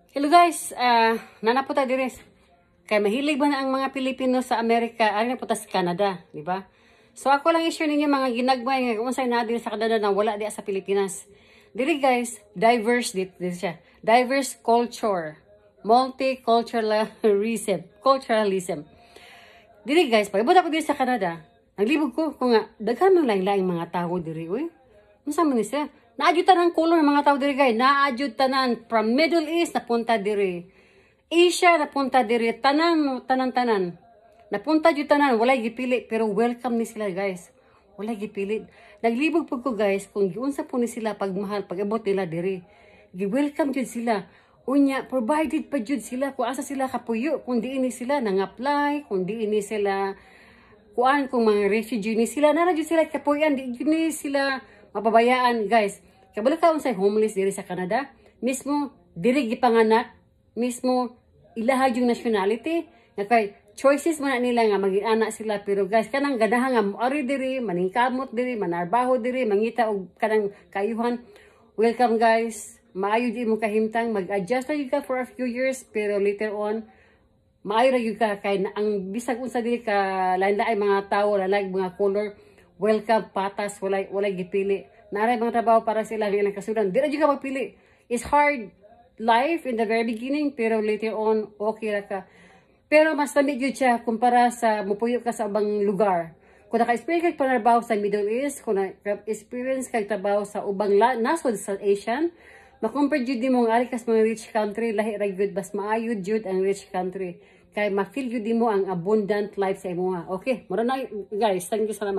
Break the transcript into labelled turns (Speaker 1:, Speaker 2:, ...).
Speaker 1: Hello guys, nanapunta diri. Kaya mahilig ba na ang mga Pilipino sa Amerika, ari napunta sa Canada, di ba? So ako lang i-share ninyo mga ginagmay nga kung saan na diri sa Canada na wala di sa Pilipinas. Diri guys, diverse dito siya. Diverse culture, culturalism. Diri guys, pag ibuta ko diri sa Canada, naglibog ko kung nga daghan man laing-laing mga tao diri, uy. Unsa man ni siya? Naadyo tanan color mga tao diri guys. Naadyo tanan from Middle East napunta diri. Asia napunta diri. Tanan. Napunta jud tanan, walay gipili pero welcome ni sila guys. Walay gipili. Naglibog pud ko guys kung giunsa po ni sila pagmahal pag-abot nila diri. Gi-welcome jud sila. Unya provided pa jud sila kung asa sila kapuyo, kung di ini sila nang-apply, kung di ini sila kuan kung mga refugee ni sila nara jud sila kapuyan, di ni sila mapabayaan guys. Kabalo ka unsay homeless diri sa Canada, mismo diri gipanganak, mismo ilaha yung nationality, nga kay choices man nila nga mag-anak sila pero guys kanang ganahan nga moari diri, maningkamot diri, manarbaho diri, mangita og kanang kayuhan. Welcome guys. Maayo di mo kahimtang mag-adjust na yun ka for a few years pero later on maayo ra yun ka kay ang bisag unsa diri ka lain-lain mga tao, lain mga color, welcome patas, walay gipili. Naray mga trabaho para sa ilang kasudan. Di na ka magpili. It's hard life in the very beginning, pero later on, okay ra ka. Pero mas lamig yun siya kumpara sa mupuyo ka sa ubang lugar. Kung naka-experience kag panarbaho sa Middle East, kung naka-experience kag trabaho sa ubang nasod sa Asian, makumpare jud mo ang ari kas mga rich country, lahi ra gyud bas maayo jud ang rich country. Kay ma-feel jud mo ang abundant life sa imuha. Okay, mura na guys, thank you salamat.